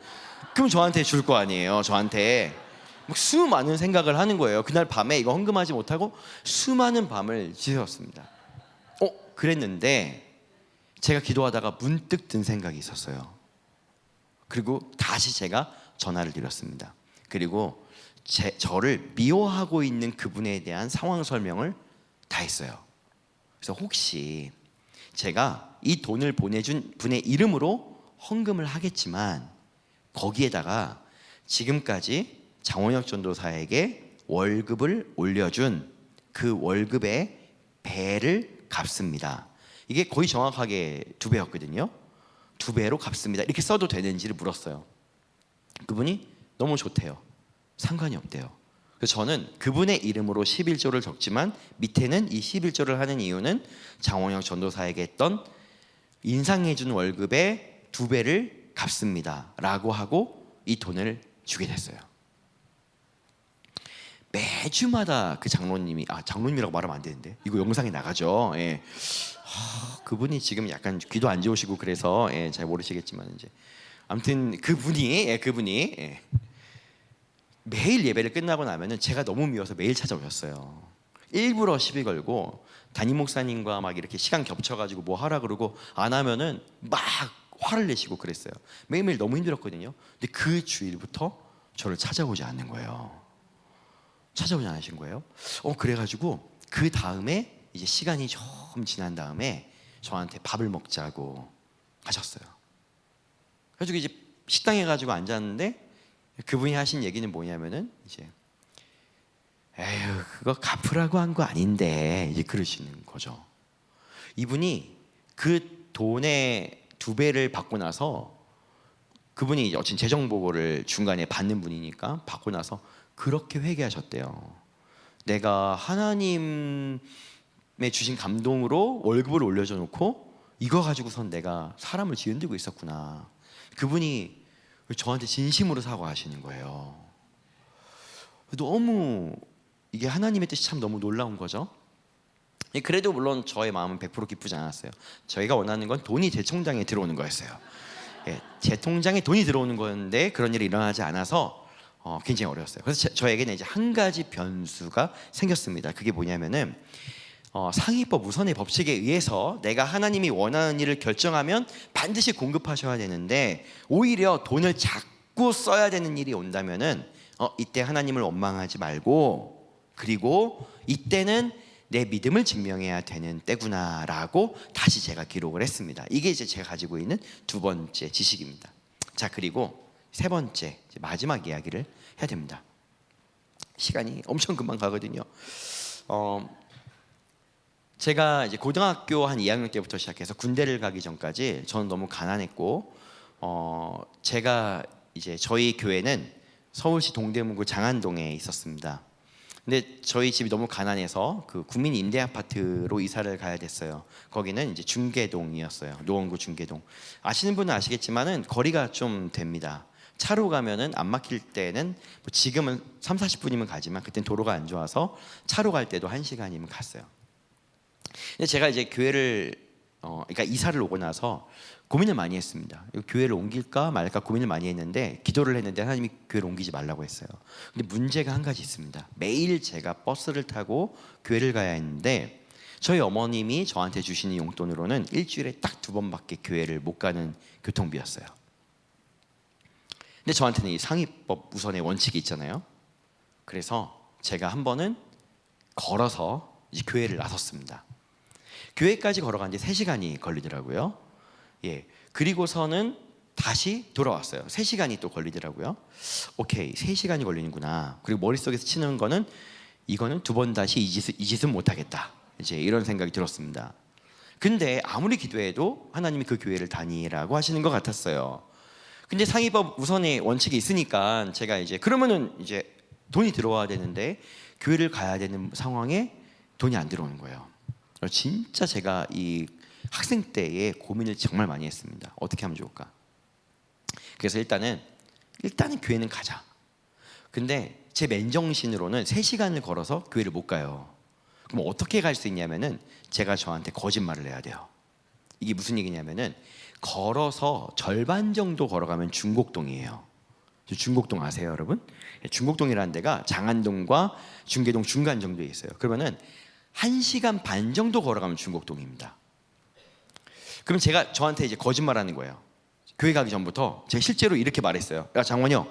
[SPEAKER 1] 저한테 줄 거 아니에요. 저한테 수많은 생각을 하는 거예요. 그날 밤에 이거 헌금하지 못하고 수많은 밤을 지새웠습니다. 그랬는데 제가 기도하다가 문득 든 생각이 있었어요. 그리고 다시 제가 전화를 드렸습니다. 그리고 저를 미워하고 있는 그분에 대한 상황 설명을 다 했어요. 그래서 혹시 제가 이 돈을 보내준 분의 이름으로 헌금을 하겠지만 거기에다가 지금까지 장원혁 전도사에게 월급을 올려준 그 월급의 배를 갚습니다. 이게 거의 정확하게 2배였거든요. 2배로 갚습니다. 이렇게 써도 되는지를 물었어요. 그분이 너무 좋대요. 상관이 없대요. 그래서 저는 그분의 이름으로 11조를 적지만 밑에는 이 11조를 하는 이유는 장원혁 전도사에게 했던 인상해준 월급의 2배를 갚습니다 라고 하고 이 돈을 주게 됐어요. 매주마다 그 장로님이, 장로님이라고 말하면 안 되는데 이거 영상에 나가죠. 예. 그분이 지금 약간 귀도 안 좋으시고 그래서 잘 모르시겠지만 이제 아무튼 그분이 매일 예배를 끝나고 나면은 제가 너무 미워서 매일 찾아오셨어요. 일부러 시비 걸고 담임 목사님과 막 이렇게 시간 겹쳐가지고 뭐 하라 그러고 안 하면은 막 화를 내시고 그랬어요. 매일매일 너무 힘들었거든요. 근데 그 주일부터 저를 찾아오지 않는 거예요. 찾아오지 않으신 거예요. 그래가지고 그 다음에 이제 시간이 좀 지난 다음에 저한테 밥을 먹자고 하셨어요. 그래가지고 이제 식당에 가지고 앉았는데 그분이 하신 얘기는 뭐냐면은 이제 에휴 그거 갚으라고 한 거 아닌데 이제 그러시는 거죠. 이분이 그 돈의 2배를 받고 나서 그분이 어쨌든 재정 보고를 중간에 받는 분이니까 받고 나서 그렇게 회개하셨대요. 내가 하나님의 주신 감동으로 월급을 올려줘 놓고 이거 가지고선 내가 사람을 뒤흔들고 있었구나. 그분이 저한테 진심으로 사과하시는 거예요. 너무 이게 하나님의 뜻이 참 너무 놀라운 거죠. 그래도 물론 저의 마음은 100% 기쁘지 않았어요. 저희가 원하는 건 돈이 제 통장에 들어오는 거였어요. 제 통장에 돈이 들어오는 건데 그런 일이 일어나지 않아서 굉장히 어려웠어요. 그래서 저에게는 이제 한 가지 변수가 생겼습니다. 그게 뭐냐면은 상위법 우선의 법칙에 의해서 내가 하나님이 원하는 일을 결정하면 반드시 공급하셔야 되는데 오히려 돈을 자꾸 써야 되는 일이 온다면은 이때 하나님을 원망하지 말고 그리고 이때는 내 믿음을 증명해야 되는 때구나라고 다시 제가 기록을 했습니다. 이게 이제 제가 가지고 있는 2번째 지식입니다. 자, 그리고 3번째 마지막 이야기를 해야 됩니다. 시간이 엄청 금방 가거든요. 제가 이제 고등학교 한 2학년 때부터 시작해서 군대를 가기 전까지 저는 너무 가난했고 제가 이제 저희 교회는 서울시 동대문구 장안동에 있었습니다. 근데 저희 집이 너무 가난해서 그 국민 임대 아파트로 이사를 가야 됐어요. 거기는 이제 중계동이었어요. 노원구 중계동. 아시는 분은 아시겠지만은 거리가 좀 됩니다. 차로 가면은 안 막힐 때는 뭐 지금은 30-40분이면 가지만 그땐 도로가 안 좋아서 차로 갈 때도 1시간이면 갔어요. 근데 제가 이제 교회를 그러니까 이사를 오고 나서 고민을 많이 했습니다. 교회를 옮길까 말까 고민을 많이 했는데 기도를 했는데 하나님이 교회를 옮기지 말라고 했어요. 근데 문제가 한 가지 있습니다. 매일 제가 버스를 타고 교회를 가야 했는데 저희 어머님이 저한테 주시는 용돈으로는 일주일에 딱 2번밖에 교회를 못 가는 교통비였어요. 근데 저한테는 이 상위법 우선의 원칙이 있잖아요. 그래서 제가 한 번은 걸어서 이제 교회를 나섰습니다. 교회까지 걸어가는데 3시간이 걸리더라고요. 그리고서는 다시 돌아왔어요. 3시간이 또 걸리더라고요. 오케이, 3시간이 걸리는구나. 그리고 머릿속에서 치는 거는 이거는 2번 다시 이 짓은 못하겠다. 이제 이런 생각이 들었습니다. 근데 아무리 기도해도 하나님이 그 교회를 다니라고 하시는 것 같았어요. 근데 상위법 우선의 원칙이 있으니까 제가 이제 그러면은 이제 돈이 들어와야 되는데 교회를 가야 되는 상황에 돈이 안 들어오는 거예요. 진짜 제가 이 학생 때에 고민을 정말 많이 했습니다. 어떻게 하면 좋을까? 그래서 일단은 교회는 가자. 근데 제 맨정신으로는 3시간을 걸어서 교회를 못 가요. 그럼 어떻게 갈 수 있냐면은 제가 저한테 거짓말을 해야 돼요. 이게 무슨 얘기냐면은 걸어서 절반 정도 걸어가면 중곡동이에요. 중곡동 아세요, 여러분? 중곡동이라는 데가 장안동과 중계동 중간 정도에 있어요. 그러면은 1시간 반 정도 걸어가면 중곡동입니다. 그럼 제가 저한테 이제 거짓말하는 거예요. 교회 가기 전부터 제가 실제로 이렇게 말했어요. 야 장원영,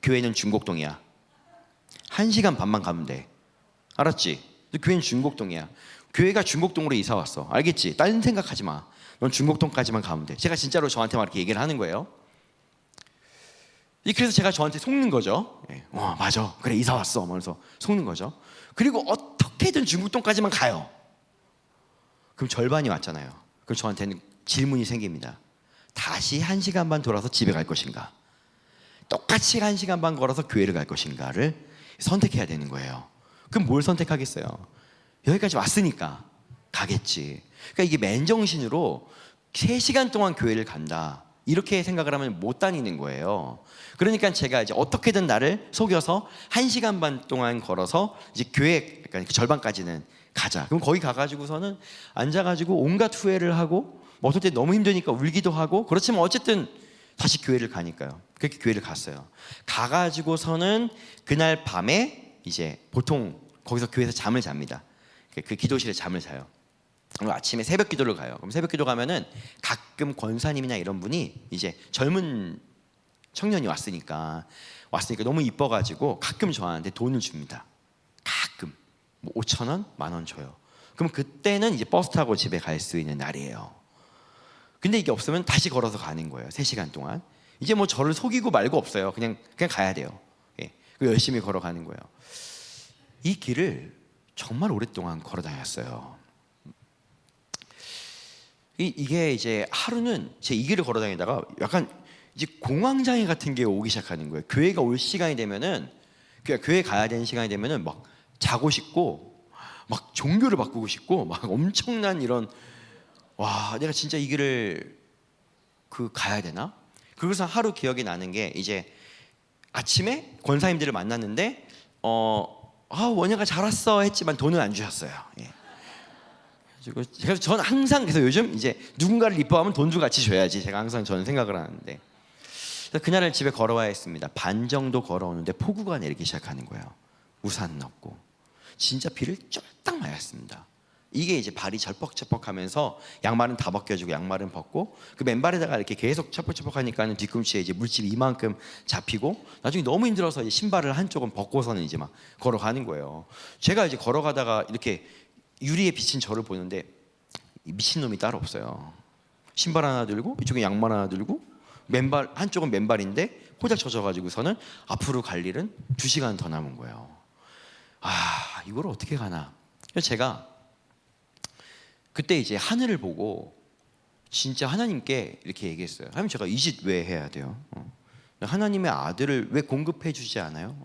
[SPEAKER 1] 교회는 중곡동이야. 1시간 반만 가면 돼. 알았지? 교회는 중곡동이야. 교회가 중곡동으로 이사 왔어. 알겠지? 다른 생각하지 마. 넌 중곡동까지만 가면 돼. 제가 진짜로 저한테 막 이렇게 얘기를 하는 거예요. 그래서 제가 저한테 속는 거죠. 맞아. 그래, 이사 왔어. 그래서 속는 거죠. 그리고 어떻게든 중곡동까지만 가요. 그럼 절반이 왔잖아요. 그럼 저한테는 질문이 생깁니다. 다시 1시간 반 돌아서 집에 갈 것인가? 똑같이 1시간 반 걸어서 교회를 갈 것인가를 선택해야 되는 거예요. 그럼 뭘 선택하겠어요? 여기까지 왔으니까 가겠지. 그러니까 이게 맨정신으로 3시간 동안 교회를 간다, 이렇게 생각을 하면 못 다니는 거예요. 그러니까 제가 이제 어떻게든 나를 속여서 1시간 반 동안 걸어서 이제 교회, 그러니까 절반까지는 가자. 그럼 거기 가가지고서는 앉아가지고 온갖 후회를 하고, 뭐 어떨 때 너무 힘드니까 울기도 하고, 그렇지만 어쨌든 다시 교회를 가니까요. 그렇게 교회를 갔어요. 가가지고서는 그날 밤에 이제 보통 거기서 교회에서 잠을 잡니다. 그 기도실에 잠을 자요. 그리고 아침에 새벽 기도를 가요. 그럼 새벽 기도 가면은 가끔 권사님이나 이런 분이 이제 젊은 청년이 왔으니까 너무 이뻐가지고 가끔 저한테 돈을 줍니다. 가끔 뭐 5,000원, 10,000원 줘요. 그럼 그때는 이제 버스 타고 집에 갈 수 있는 날이에요. 근데 이게 없으면 다시 걸어서 가는 거예요. 3시간 동안. 이제 뭐 저를 속이고 말고 없어요. 그냥 가야 돼요. 예. 열심히 걸어가는 거예요. 이 길을 정말 오랫동안 걸어 다녔어요. 이게 이제 하루는 제 이 길을 걸어 다니다가 약간 이제 공황장애 같은 게 오기 시작하는 거예요. 교회가 올 시간이 되면은, 교회 가야 되는 시간이 되면은 막 자고 싶고, 막 종교를 바꾸고 싶고, 막 엄청난 이런, 와, 내가 진짜 이 길을 가야 되나? 그래서 하루 기억이 나는 게, 이제 아침에 권사님들을 만났는데 원영아 잘 왔어 했지만 돈은 안 주셨어요. 예. 그래서 저는 항상, 그래서 요즘 이제 누군가를 이뻐하면 돈도 같이 줘야지, 제가 항상 저는 생각을 하는데, 그래서 그날을 집에 걸어와야 했습니다. 반 정도 걸어오는데 폭우가 내리기 시작하는 거예요. 우산은 없고 진짜 비를 쫄딱 맞았습니다. 이게 이제 발이 절뻑절뻑하면서 양말은 다 벗겨지고 양말은 벗고, 그 맨발에다가 이렇게 계속 철뻑철뻑하니까는 뒤꿈치에 이제 물집이 이만큼 잡히고, 나중에 너무 힘들어서 이제 신발을 한쪽은 벗고서는 이제 막 걸어가는 거예요. 제가 이제 걸어가다가 이렇게 유리에 비친 저를 보는데 미친놈이 따로 없어요. 신발 하나 들고 이쪽에 양말 하나 들고, 맨발 한쪽은 맨발인데 호작 젖어가지고서는 앞으로 갈 일은 2시간 더 남은 거예요. 이걸 어떻게 가나. 그래서 제가 그때 이제 하늘을 보고 진짜 하나님께 이렇게 얘기했어요. 하나님, 제가 이 짓 왜 해야 돼요? 하나님의 아들을 왜 공급해 주지 않아요?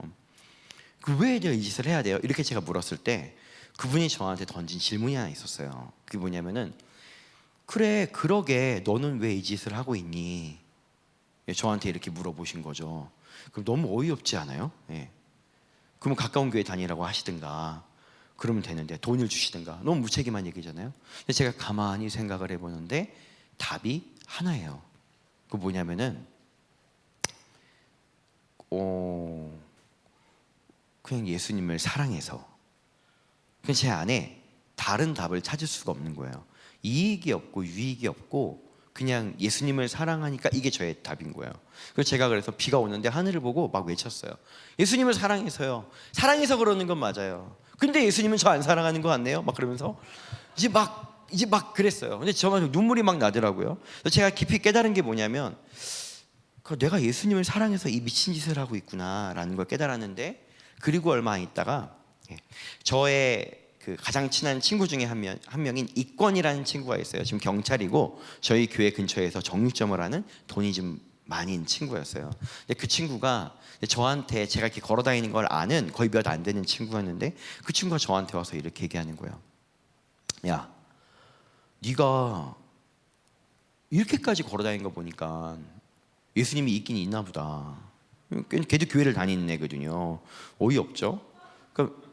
[SPEAKER 1] 왜 내가 이 짓을 해야 돼요? 이렇게 제가 물었을 때 그분이 저한테 던진 질문이 하나 있었어요. 그게 뭐냐면은, 그래, 그러게 너는 왜 이 짓을 하고 있니? 저한테 이렇게 물어보신 거죠. 그럼 너무 어이없지 않아요? 예. 그러면 가까운 교회 다니라고 하시든가 그러면 되는데, 돈을 주시든가. 너무 무책임한 얘기잖아요. 근데 제가 가만히 생각을 해보는데 답이 하나예요. 그 뭐냐면은 그냥 예수님을 사랑해서. 그냥 제 안에 다른 답을 찾을 수가 없는 거예요. 이익이 없고 유익이 없고 그냥 예수님을 사랑하니까 이게 저의 답인 거예요. 그래서 제가 그래서 비가 오는데 하늘을 보고 막 외쳤어요. 예수님을 사랑해서요. 사랑해서 그러는 건 맞아요. 근데 예수님은 저 안 사랑하는 것 같네요. 막 그러면서 이제 막 그랬어요. 근데 저만 눈물이 막 나더라고요. 그래서 제가 깊이 깨달은 게 뭐냐면, 내가 예수님을 사랑해서 이 미친 짓을 하고 있구나라는 걸 깨달았는데, 그리고 얼마 안 있다가 저의 그 가장 친한 친구 중에 한 명인 이권이라는 친구가 있어요. 지금 경찰이고 저희 교회 근처에서 정육점을 하는 돈이 좀 많은 친구였어요. 근데 그 친구가 저한테, 제가 이렇게 걸어다니는 걸 아는 거의 몇 안 되는 친구였는데, 그 친구가 저한테 와서 이렇게 얘기하는 거예요. 야, 네가 이렇게까지 걸어다니는 거 보니까 예수님이 있긴 있나 보다. 걔도 교회를 다니는 애거든요. 어이없죠? 그러니까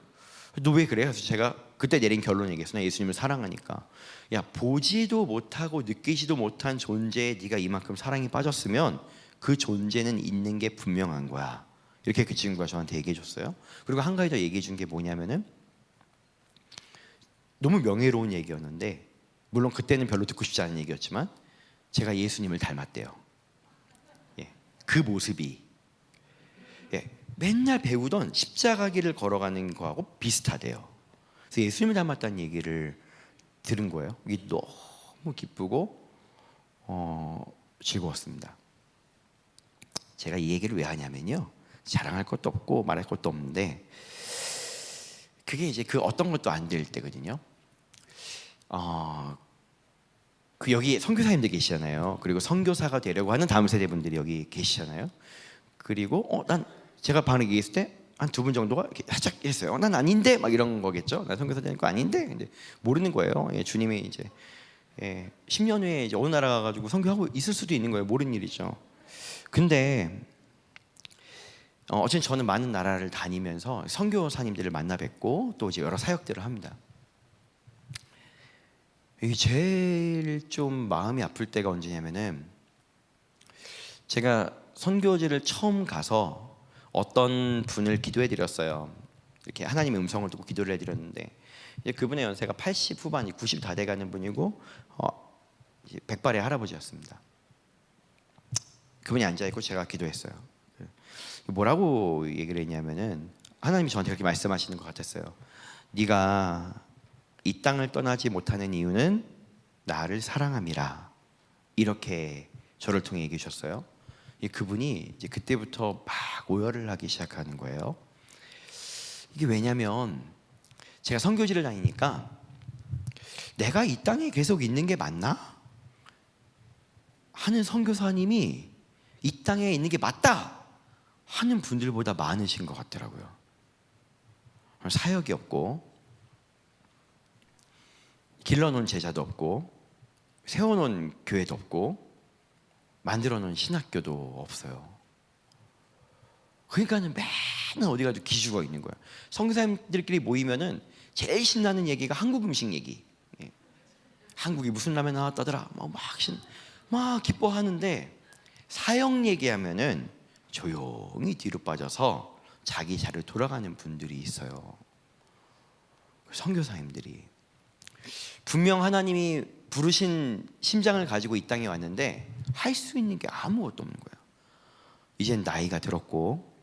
[SPEAKER 1] 너 왜 그래? 그래서 제가 그때 내린 결론 얘기했어요. 예수님을 사랑하니까. 야, 보지도 못하고 느끼지도 못한 존재에 네가 이만큼 사랑이 빠졌으면 그 존재는 있는 게 분명한 거야. 이렇게 그 친구가 저한테 얘기해 줬어요. 그리고 한 가지 더 얘기해 준 게 뭐냐면은, 너무 명예로운 얘기였는데, 물론 그때는 별로 듣고 싶지 않은 얘기였지만, 제가 예수님을 닮았대요. 그 모습이 맨날 배우던 십자가 길을 걸어가는 거하고 비슷하대요. 그래서 예수님을 닮았다는 얘기를 들은 거예요. 이게 너무 기쁘고 즐거웠습니다. 제가 이 얘기를 왜 하냐면요, 자랑할 것도 없고 말할 것도 없는데, 그게 이제 그 어떤 것도 안 될 때거든요. 그 여기 선교사님들 계시잖아요. 그리고 선교사가 되려고 하는 다음 세대 분들이 여기 계시잖아요. 그리고 난 제가 방금 얘기했을 때 한 두 분 정도가 이렇게 살짝 했어요. 난 아닌데 막 이런 거겠죠. 난 선교사 되는 거 아닌데. 근데 모르는 거예요. 주님이 이제 10년 후에 이제 어느 나라 가가지고 선교하고 있을 수도 있는 거예요. 모르는 일이죠. 근데 어쨌든 저는 많은 나라를 다니면서 선교사님들을 만나 뵙고 또 이제 여러 사역들을 합니다. 이게 제일 좀 마음이 아플 때가 언제냐면은, 제가 선교지를 처음 가서 어떤 분을 기도해 드렸어요. 이렇게 하나님의 음성을 듣고 기도를 해 드렸는데, 그분의 연세가 80 후반이 90 다 돼가는 분이고 백발의 할아버지였습니다. 그분이 앉아있고 제가 기도했어요. 뭐라고 얘기를 했냐면은, 하나님이 저한테 그렇게 말씀하시는 것 같았어요. 네가 이 땅을 떠나지 못하는 이유는 나를 사랑함이라. 이렇게 저를 통해 얘기해 주셨어요. 그분이 이제 그때부터 막 오열을 하기 시작하는 거예요. 이게 왜냐면, 제가 선교지를 다니니까 내가 이 땅에 계속 있는 게 맞나? 하는 선교사님이 이 땅에 있는 게 맞다 하는 분들보다 많으신 것 같더라고요. 사역이 없고, 길러놓은 제자도 없고, 세워놓은 교회도 없고, 만들어놓은 신학교도 없어요. 그러니까는 맨날 어디 가도 기죽어 있는 거예요. 선교사님들끼리 모이면은 제일 신나는 얘기가 한국 음식 얘기. 한국이 무슨 라면 나왔다더라. 막 기뻐하는데, 사역 얘기하면은 조용히 뒤로 빠져서 자기 자리로 돌아가는 분들이 있어요. 선교사님들이 분명 하나님이 부르신 심장을 가지고 이 땅에 왔는데 할 수 있는 게 아무것도 없는 거예요. 이젠 나이가 들었고,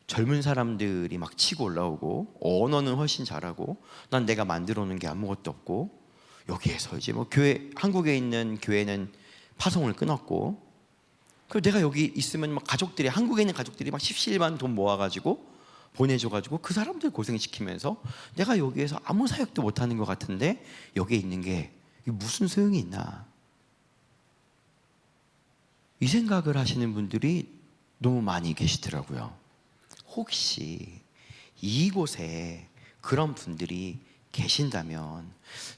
[SPEAKER 1] 젊은 사람들이 막 치고 올라오고, 언어는 훨씬 잘하고, 난 내가 만들어 놓은 게 아무것도 없고, 여기에서 이제 뭐 교회, 한국에 있는 교회는 파송을 끊었고, 그리고 내가 여기 있으면 막 가족들이, 한국에 있는 가족들이 막 십시일반 돈 모아가지고 보내줘가지고 그 사람들 고생시키면서 내가 여기에서 아무 사역도 못하는 것 같은데 여기에 있는 게 무슨 소용이 있나, 이 생각을 하시는 분들이 너무 많이 계시더라고요. 혹시 이곳에 그런 분들이 계신다면,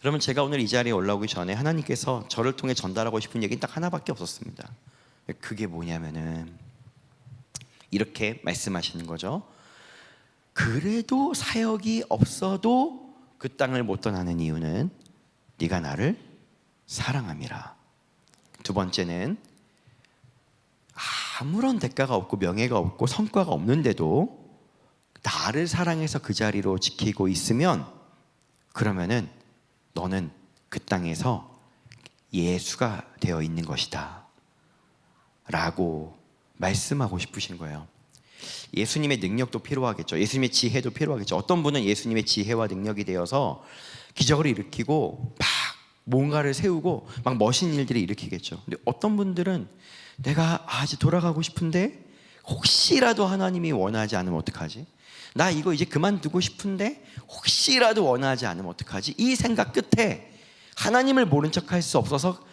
[SPEAKER 1] 여러분, 제가 오늘 이 자리에 올라오기 전에 하나님께서 저를 통해 전달하고 싶은 얘기는 딱 하나밖에 없었습니다. 그게 뭐냐면은 이렇게 말씀하시는 거죠. 그래도 사역이 없어도 그 땅을 못 떠나는 이유는 네가 나를 사랑함이라. 두 번째는 아무런 대가가 없고 명예가 없고 성과가 없는데도 나를 사랑해서 그 자리로 지키고 있으면, 그러면은 너는 그 땅에서 예수가 되어 있는 것이다 라고 말씀하고 싶으신 거예요. 예수님의 능력도 필요하겠죠. 예수님의 지혜도 필요하겠죠. 어떤 분은 예수님의 지혜와 능력이 되어서 기적을 일으키고 막 뭔가를 세우고 막 멋있는 일들을 일으키겠죠. 근데 어떤 분들은 내가 이제 돌아가고 싶은데 혹시라도 하나님이 원하지 않으면 어떡하지? 나 이거 이제 그만두고 싶은데 혹시라도 원하지 않으면 어떡하지? 이 생각 끝에 하나님을 모른 척할 수 없어서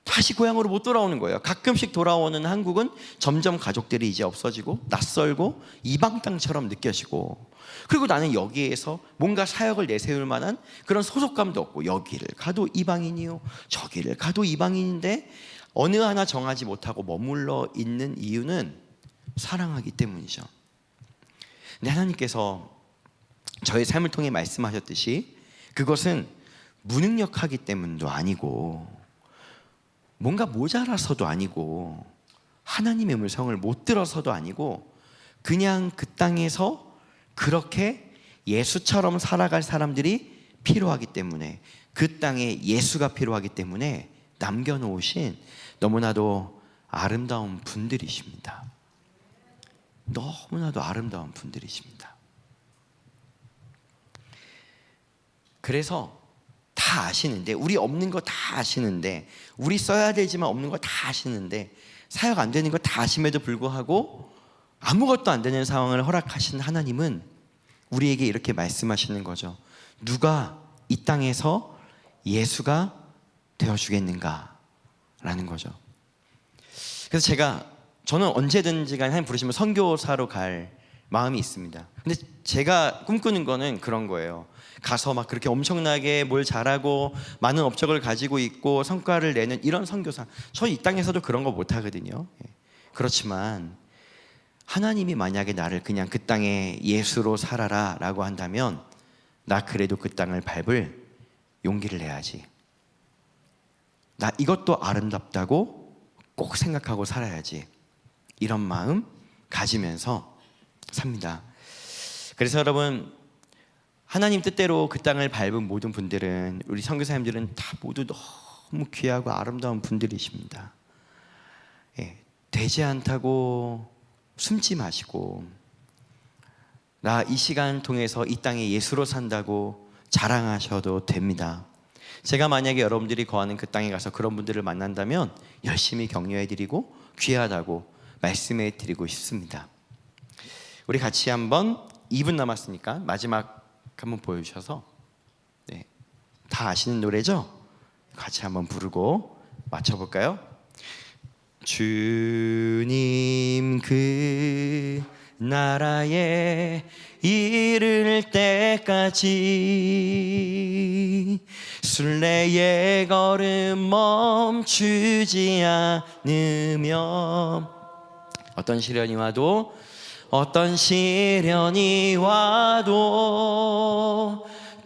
[SPEAKER 1] 다시 고향으로 못 돌아오는 거예요. 가끔씩 돌아오는 한국은 점점 가족들이 이제 없어지고 낯설고 이방 땅처럼 느껴지고, 그리고 나는 여기에서 뭔가 사역을 내세울 만한 그런 소속감도 없고, 여기를 가도 이방인이요 저기를 가도 이방인인데 어느 하나 정하지 못하고 머물러 있는 이유는 사랑하기 때문이죠. 근데 하나님께서 저의 삶을 통해 말씀하셨듯이 그것은 무능력하기 때문도 아니고 뭔가 모자라서도 아니고 하나님의 음성을 못 들어서도 아니고, 그냥 그 땅에서 그렇게 예수처럼 살아갈 사람들이 필요하기 때문에, 그 땅에 예수가 필요하기 때문에 남겨놓으신 너무나도 아름다운 분들이십니다. 너무나도 아름다운 분들이십니다. 그래서 다 아시는데, 우리 없는 거 다 아시는데, 우리 써야 되지만 없는 거 다 아시는데, 사역 안 되는 거 다 아심에도 불구하고 아무것도 안 되는 상황을 허락하신 하나님은 우리에게 이렇게 말씀하시는 거죠. 누가 이 땅에서 예수가 되어주겠는가 라는 거죠. 그래서 저는 언제든지 하나님 부르시면 선교사로 갈 마음이 있습니다. 근데 제가 꿈꾸는 거는 그런 거예요. 가서 막 그렇게 엄청나게 뭘 잘하고 많은 업적을 가지고 있고 성과를 내는 이런 선교사, 저 이 땅에서도 그런 거 못하거든요. 그렇지만 하나님이 만약에 나를 그냥 그 땅에 예수로 살아라 라고 한다면 나 그래도 그 땅을 밟을 용기를 내야지. 나 이것도 아름답다고 꼭 생각하고 살아야지. 이런 마음 가지면서 삽니다. 그래서 여러분, 하나님 뜻대로 그 땅을 밟은 모든 분들은, 우리 선교사님들은 다 모두 너무 귀하고 아름다운 분들이십니다. 되지 않다고 숨지 마시고, 나 이 시간 통해서 이 땅에 예수로 산다고 자랑하셔도 됩니다. 제가 만약에 여러분들이 거하는 그 땅에 가서 그런 분들을 만난다면 열심히 격려해드리고 귀하다고 말씀해드리고 싶습니다. 우리 같이 한번 2분 남았으니까 마지막 한번 보여주셔서, 다 아시는 노래죠? 같이 한번 부르고 맞춰볼까요? 주님 그 나라에 이를 때까지 순례의 걸음 멈추지 않으며, 어떤 시련이 와도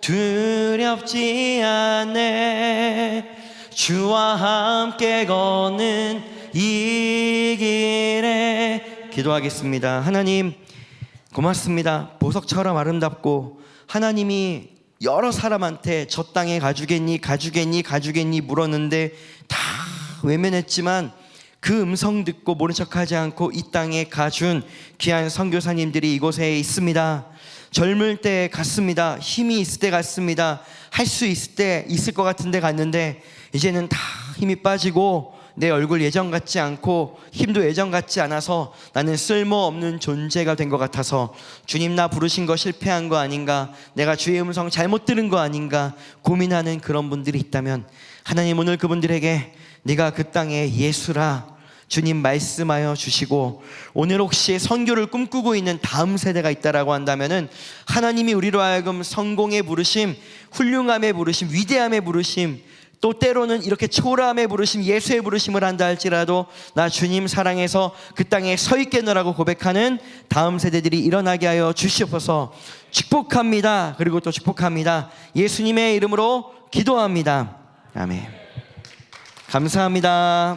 [SPEAKER 1] 두렵지 않네. 주와 함께 걷는 이 길에. 기도하겠습니다. 하나님 고맙습니다. 보석처럼 아름답고, 하나님이 여러 사람한테 저 땅에 가주겠니 물었는데 다 외면했지만 그 음성 듣고 모른 척하지 않고 이 땅에 가준 귀한 선교사님들이 이곳에 있습니다. 젊을 때 갔습니다. 힘이 있을 때 갔습니다. 할 수 있을 때 있을 것 같은데 갔는데 이제는 다 힘이 빠지고 내 얼굴 예전 같지 않고 힘도 예전 같지 않아서 나는 쓸모없는 존재가 된 것 같아서, 주님 나 부르신 거 실패한 거 아닌가, 내가 주의 음성 잘못 들은 거 아닌가 고민하는 그런 분들이 있다면, 하나님 오늘 그분들에게 네가 그 땅에 예수라 주님 말씀하여 주시고, 오늘 혹시 선교를 꿈꾸고 있는 다음 세대가 있다라고 한다면은 하나님이 우리로 하여금 성공의 부르심, 훌륭함의 부르심, 위대함의 부르심, 또 때로는 이렇게 초라함의 부르심, 예수의 부르심을 한다 할지라도 나 주님 사랑해서 그 땅에 서 있겠노라고 고백하는 다음 세대들이 일어나게 하여 주시옵소서. 축복합니다. 그리고 또 축복합니다. 예수님의 이름으로 기도합니다. 아멘. 감사합니다.